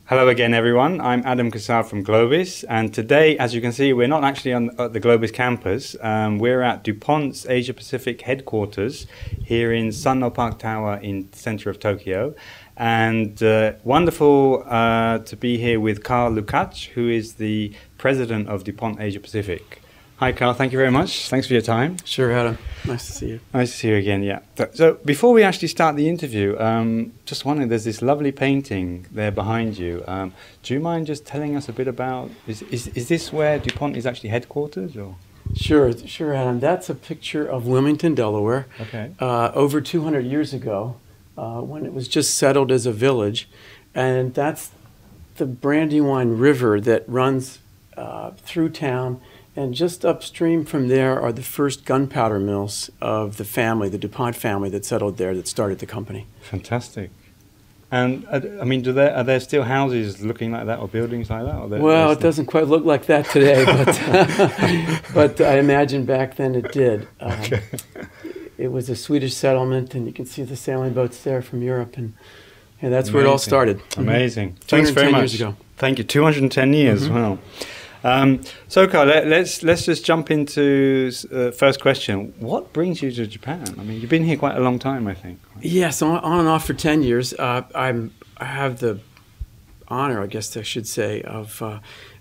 Hello again, everyone. I'm Adam Kassab from GLOBIS, and today, as you can see, we're not actually at the GLOBIS campus. We're at DuPont's Asia Pacific headquarters here in Sanno Park Tower in the center of Tokyo. And wonderful to be here with Lukach, who is the president of DuPont Asia Pacific. Hi, Carl. Thank you very much. Thanks for your time. Sure, Adam. Nice to see you. Nice to see you again, yeah. So before we actually start the interview, just wondering, there's this lovely painting there behind you. Do you mind just telling us a bit about, is this where DuPont is actually headquartered? Or? Sure, Adam. That's a picture of Wilmington, Delaware, okay. Over 200 years ago, when it was just settled as a village. And that's the Brandywine River that runs through town. And just upstream from there are the first gunpowder mills of the family, the DuPont family that settled there, that started the company. Fantastic. And, I mean, are there still houses looking like that or buildings like that? Well, it doesn't quite look like that today, but I imagine back then it did. Okay. It was a Swedish settlement, and you can see the sailing boats there from Europe, and that's Amazing. where it all started. Amazing. Thanks very much. 210 years ago. Thank you. 210 years. Mm-hmm. Wow. So, Carl, let's just jump into first question. What brings you to Japan? I mean, you've been here quite a long time, I think. Yes, on and off for 10 years. I have the honor, I guess I should say, of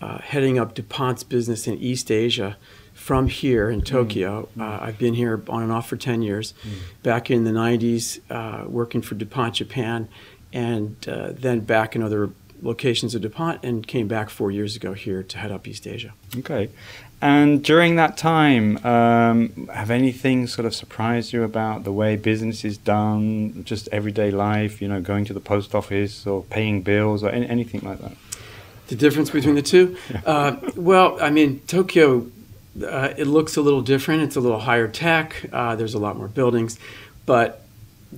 heading up DuPont's business in East Asia from here in Tokyo. I've been here on and off for 10 years. Back in the 90s, working for DuPont Japan, and then back in other locations of DuPont, and came back 4 years ago here to head up East Asia. Okay. And during that time, have anything sort of surprised you about the way business is done, just everyday life, you know, going to the post office or paying bills or anything like that? The difference between the two? Yeah. Well, I mean, Tokyo, it looks a little different. It's a little higher tech. There's a lot more buildings. But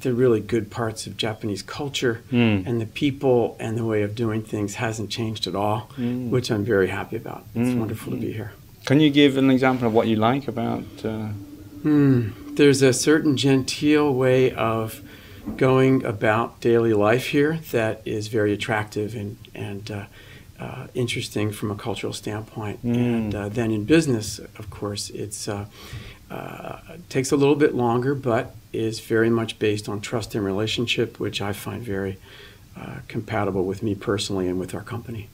the really good parts of Japanese culture and the people and the way of doing things hasn't changed at all, which I'm very happy about. It's wonderful to be here. Can you give an example of what you like about? There's a certain genteel way of going about daily life here that is very attractive and interesting from a cultural standpoint. And then in business, of course, it takes a little bit longer, but is very much based on trust and relationship, which I find very compatible with me personally and with our company.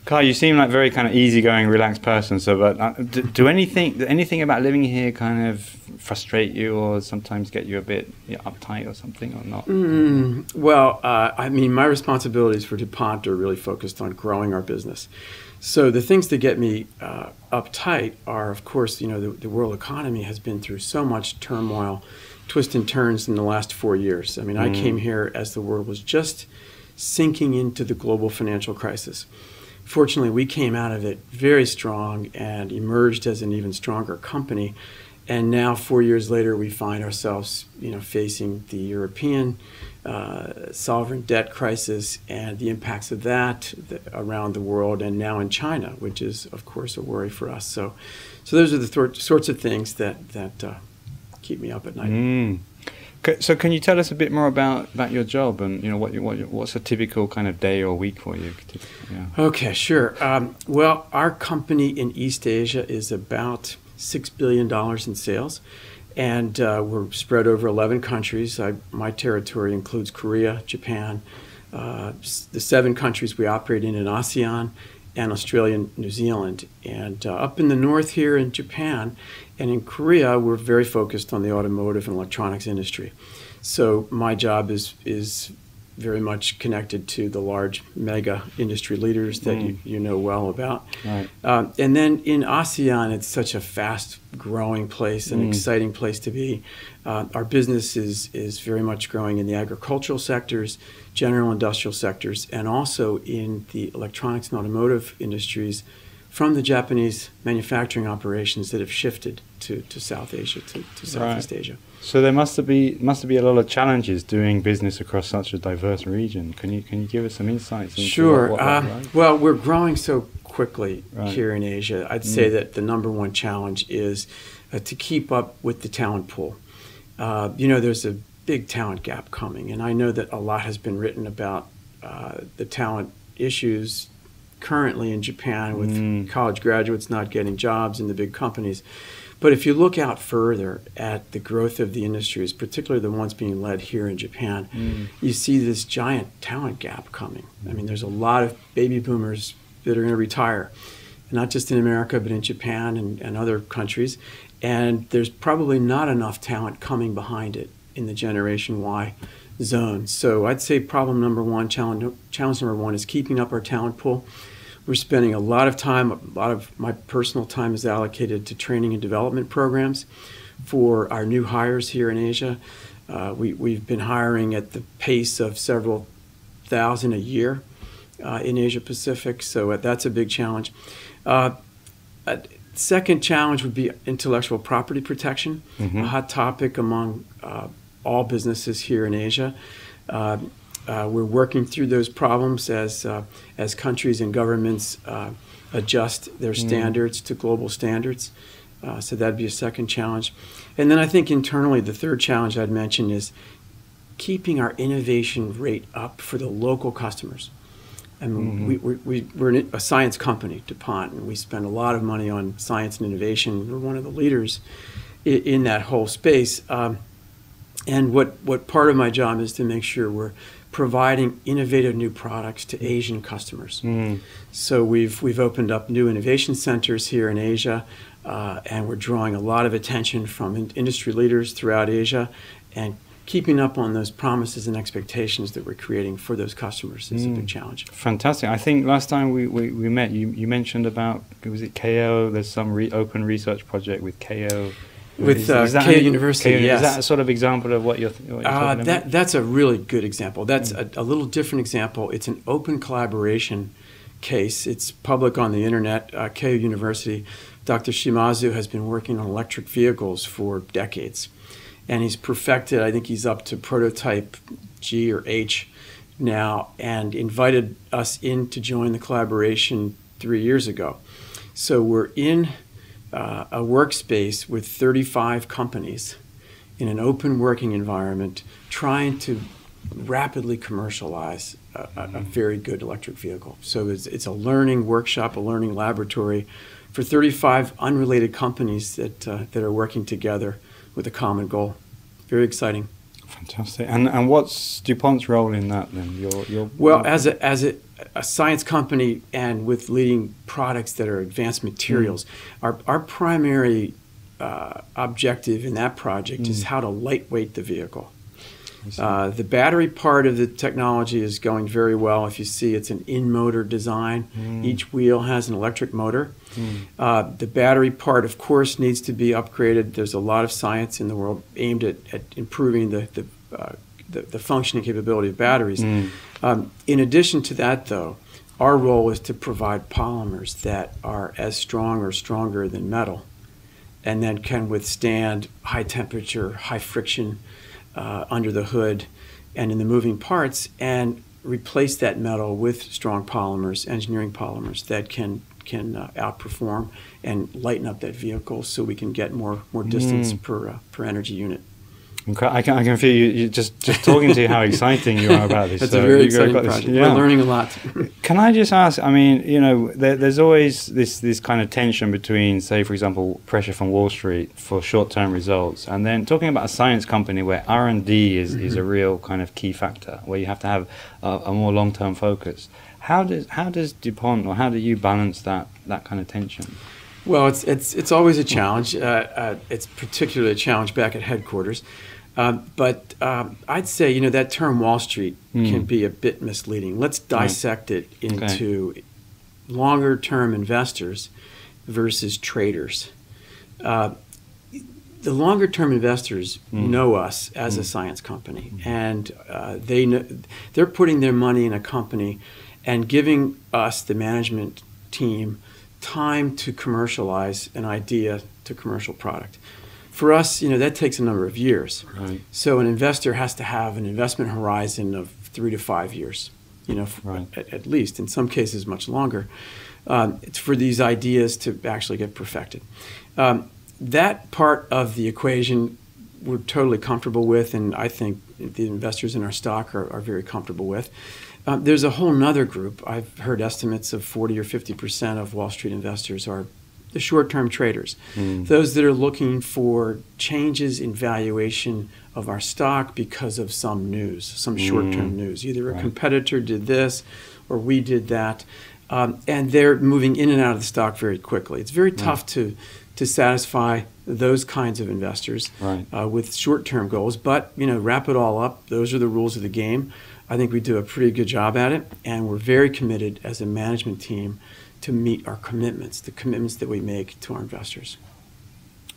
Carl, you seem like a very kind of easygoing, relaxed person. So, but do anything about living here kind of frustrate you, or sometimes get you a bit uptight or something, or not? Well, I mean, my responsibilities for DuPont are really focused on growing our business. So the things that get me uptight are, of course, you know, the world economy has been through so much turmoil, twists and turns in the last 4 years. I mean, I came here as the world was just sinking into the global financial crisis. Fortunately, we came out of it very strong and emerged as an even stronger company. And now, 4 years later, we find ourselves, you know, facing the European sovereign debt crisis and the impacts of that around the world, and now in China, which is, of course, a worry for us. So those are the sorts of things that keep me up at night. So can you tell us a bit more about your job, and you know what's a typical kind of day or week for you? Yeah. Okay, sure. Well, our company in East Asia is about $6 billion in sales, and we're spread over 11 countries. My territory includes Korea, Japan, the 7 countries we operate in ASEAN, and Australia and New Zealand. And up in the north here in Japan and in Korea, we're very focused on the automotive and electronics industry. So my job is very much connected to the large mega industry leaders that you know well about. Right. And then in ASEAN, it's such a fast-growing place, an exciting place to be. Our business is very much growing in the agricultural sectors, general industrial sectors, and also in the electronics and automotive industries from the Japanese manufacturing operations that have shifted to South Asia, to Southeast Asia. So there must be a lot of challenges doing business across such a diverse region. Can you give us some insights into what that's like? Well, we're growing so quickly here in Asia. I'd say that the number one challenge is to keep up with the talent pool. You know, there's a big talent gap coming, and I know that a lot has been written about the talent issues currently in Japan with college graduates not getting jobs in the big companies. But if you look out further at the growth of the industries, particularly the ones being led here in Japan, you see this giant talent gap coming. I mean, there's a lot of baby boomers that are going to retire, not just in America, but in Japan and other countries. And there's probably not enough talent coming behind it in the Generation Y zone. So I'd say problem number one, challenge number one is keeping up our talent pool. We're spending a lot of time, a lot of my personal time is allocated to training and development programs for our new hires here in Asia. We've been hiring at the pace of several thousand a year in Asia Pacific, so that's a big challenge. Second challenge would be intellectual property protection, a hot topic among all businesses here in Asia. We're working through those problems as countries and governments adjust their standards to global standards. So that'd be a second challenge. And then I think internally, the third challenge I'd mention is keeping our innovation rate up for the local customers. I mean, we're a science company, DuPont, and we spend a lot of money on science and innovation. We're one of the leaders in that whole space. And what part of my job is to make sure we're providing innovative new products to Asian customers. So we've opened up new innovation centers here in Asia, and we're drawing a lot of attention from industry leaders throughout Asia, and keeping up on those promises and expectations that we're creating for those customers is a big challenge. Fantastic. I think last time we met, you mentioned about, was it KO? There's some open research project with KO. With Keio University, yes. Is that a sort of example of what you're talking about? That's a really good example. That's a little different example. It's an open collaboration case. It's public on the internet. Keio University, Dr. Shimazu has been working on electric vehicles for decades. And he's perfected, I think he's up to prototype G or H now, and invited us in to join the collaboration 3 years ago. So we're in a workspace with 35 companies in an open working environment trying to rapidly commercialize a very good electric vehicle. So it's a learning workshop, a learning laboratory for 35 unrelated companies that are working together with a common goal. Very exciting. Fantastic. And what's DuPont's role in that then? Well, as a science company and with leading products that are advanced materials, our primary objective in that project is how to lightweight the vehicle. The battery part of the technology is going very well. If you see, it's an in-motor design. Each wheel has an electric motor. The battery part, of course, needs to be upgraded. There's a lot of science in the world aimed at improving the functioning capability of batteries. In addition to that, though, our role is to provide polymers that are as strong or stronger than metal, and then can withstand high temperature, high friction under the hood and in the moving parts, and replace that metal with strong polymers, engineering polymers that can outperform and lighten up that vehicle so we can get more distance per energy unit. I can feel you just talking to you how exciting you are about this. That's a very exciting project. Yeah. We're learning a lot. Can I just ask, I mean, there's always this kind of tension between, say, for example, pressure from Wall Street for short-term results, and then talking about a science company where R&D is a real kind of key factor, where you have to have a more long-term focus. How does DuPont, or how do you balance that kind of tension? Well, it's always a challenge. It's particularly a challenge back at headquarters. But I'd say, that term Wall Street can be a bit misleading. Let's dissect it into longer-term investors versus traders. The longer-term investors know us as a science company, and they're putting their money in a company and giving us, the management team, time to commercialize an idea to commercial product. For us, that takes a number of years. Right. So an investor has to have an investment horizon of 3 to 5 years, at least, in some cases much longer. It's for these ideas to actually get perfected. That part of the equation we're totally comfortable with, and I think the investors in our stock are very comfortable with. There's a whole nother group. I've heard estimates of 40 or 50% of Wall Street investors are the short-term traders, those that are looking for changes in valuation of our stock because of some news, some short-term news. Either a competitor did this or we did that, and they're moving in and out of the stock very quickly. It's very tough to satisfy those kinds of investors with short-term goals, but wrap it all up. Those are the rules of the game. I think we do a pretty good job at it, and we're very committed as a management team to meet our commitments, the commitments that we make to our investors.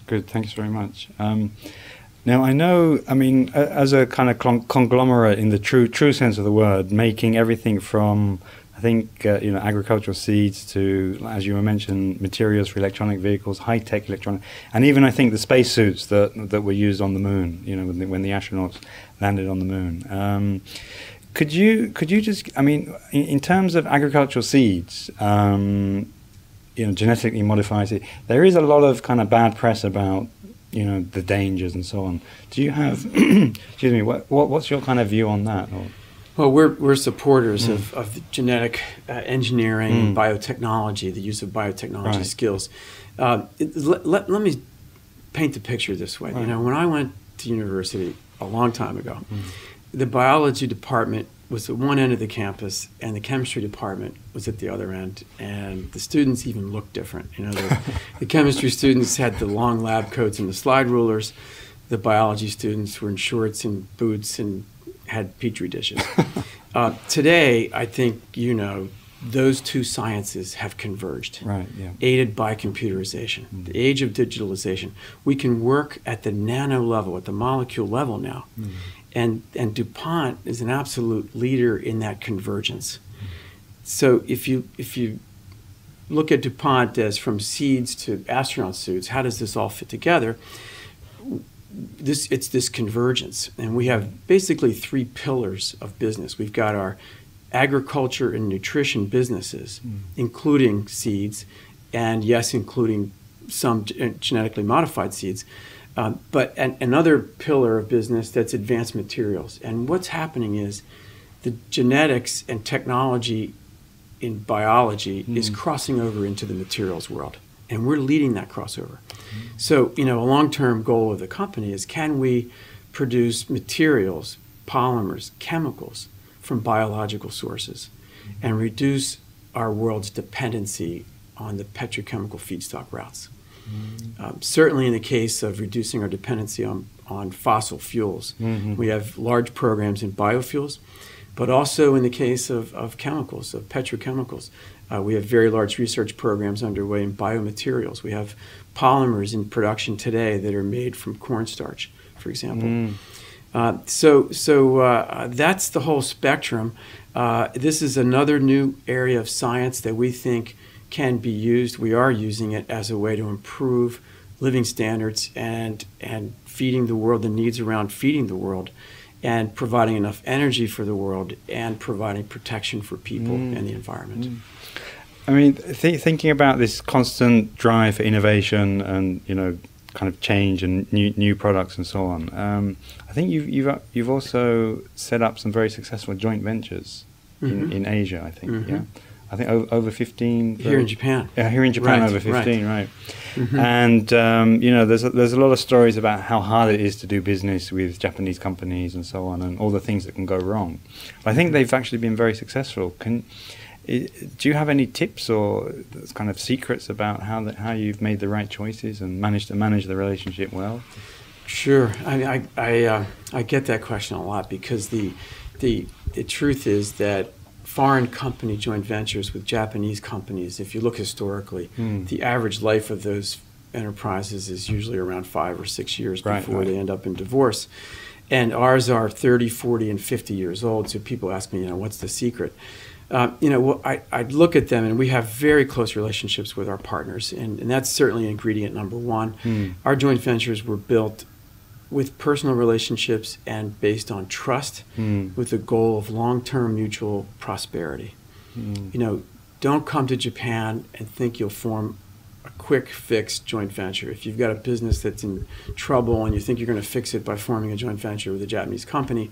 Good, thanks very much. Now, I know, as a kind of conglomerate in the true sense of the word, making everything from, I think, agricultural seeds to, as you mentioned, materials for electronic vehicles, high-tech electronic, and even, I think, the spacesuits that were used on the moon, when the astronauts landed on the moon. Could you just, in terms of agricultural seeds, genetically modified seeds, there is a lot of kind of bad press about, the dangers and so on. Do you have, excuse me, what's your kind of view on that? Or? Well, we're supporters of genetic engineering and biotechnology, the use of biotechnology skills. Let me paint the picture this way. When I went to university a long time ago, the biology department was at one end of the campus, and the chemistry department was at the other end, and the students even looked different. The chemistry students had the long lab coats and the slide rulers. The biology students were in shorts and boots and had petri dishes. Today, I think those two sciences have converged, aided by computerization, the age of digitalization. We can work at the nano level, at the molecule level now. And DuPont is an absolute leader in that convergence. So if you look at DuPont as from seeds to astronaut suits, how does this all fit together? It's this convergence. And we have basically three pillars of business. We've got our agriculture and nutrition businesses, including seeds, and yes, including some genetically modified seeds. But another pillar of business that's advanced materials. And what's happening is the genetics and technology in biology is crossing over into the materials world. And we're leading that crossover. So, a long-term goal of the company is, can we produce materials, polymers, chemicals from biological sources and reduce our world's dependency on the petrochemical feedstock routes? Certainly in the case of reducing our dependency on fossil fuels. We have large programs in biofuels, but also in the case of chemicals, of petrochemicals. We have very large research programs underway in biomaterials. We have polymers in production today that are made from cornstarch, for example. So that's the whole spectrum. This is another new area of science that we think can be used. We are using it as a way to improve living standards and feeding the world, the needs around feeding the world, and providing enough energy for the world, and providing protection for people and the environment. Thinking about this constant drive for innovation and kind of change and new products and so on, I think you've also set up some very successful joint ventures in Asia. I think I think over 15 here in Japan. Yeah, here in Japan, over 15, right? And there's a lot of stories about how hard it is to do business with Japanese companies and so on, and all the things that can go wrong. But I think they've actually been very successful. Do you have any tips or kind of secrets about how you've made the right choices and managed to manage the relationship well? Sure. I get that question a lot, because the truth is that foreign company joint ventures with Japanese companies, if you look historically, the average life of those enterprises is usually around 5 or 6 years before they end up in divorce. And ours are 30, 40, and 50 years old. So people ask me, what's the secret? I'd look at them, and we have very close relationships with our partners, and that's certainly ingredient number one. Our joint ventures were built with personal relationships and based on trust, with the goal of long-term mutual prosperity. Don't come to Japan and think you'll form a quick fix joint venture. If you've got a business that's in trouble and you think you're going to fix it by forming a joint venture with a Japanese company,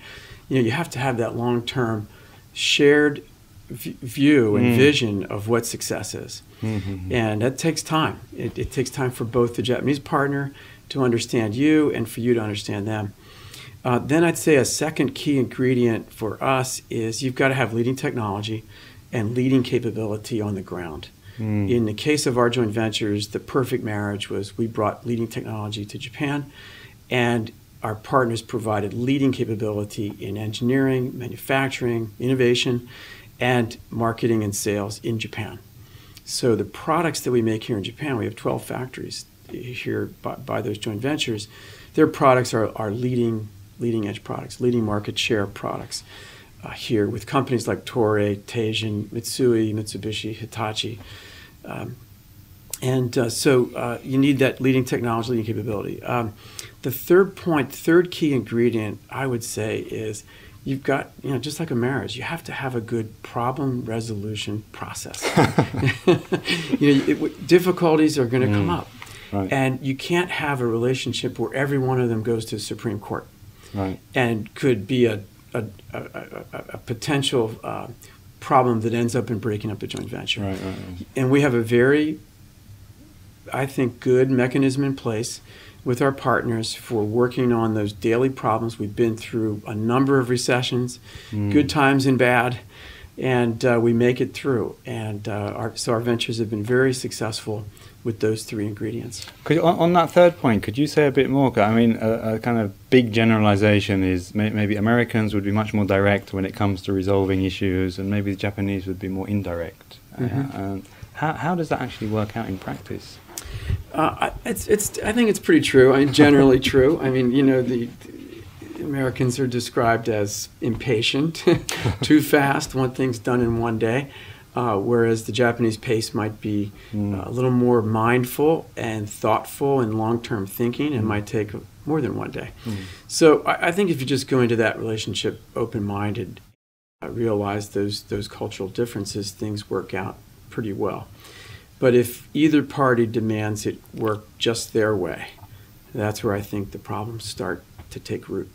you have to have that long-term shared view and vision of what success is. And that takes time. It takes time for both the Japanese partner to understand you and for you to understand them. Then I'd say a second key ingredient for us is you've got to have leading technology and leading capability on the ground. In the case of our joint ventures, the perfect marriage was we brought leading technology to Japan, and our partners provided leading capability in engineering, manufacturing, innovation, and marketing and sales in Japan. So the products that we make here in Japan, we have 12 factories here by those joint ventures. Their products are leading edge products, leading market share products here with companies like Toray, Teijin, Mitsui, Mitsubishi, Hitachi. So you need that leading technology, leading capability. The third key ingredient, I would say, is you've got, just like a marriage, you have to have a good problem resolution process. Difficulties are going to come up. Right. And you can't have a relationship where every one of them goes to the Supreme Court. Right. And could be a potential problem that ends up in breaking up the joint venture. Right. And we have a very, I think, good mechanism in place with our partners for working on those daily problems. We've been through a number of recessions, good times and bad, and we make it through. And so our ventures have been very successful with those three ingredients. On that third point, could you say a bit more? I mean, a kind of big generalization is maybe Americans would be much more direct when it comes to resolving issues, and maybe the Japanese would be more indirect. How does that actually work out in practice? I think it's pretty true. I mean, generally true. I mean, the Americans are described as impatient, too fast, want things done in one day. Whereas the Japanese pace might be a little more mindful and thoughtful and long-term thinking, and might take more than one day. So I think if you just go into that relationship open-minded, realize those cultural differences, things work out pretty well. But if either party demands it work just their way, that's where I think the problems start to take root.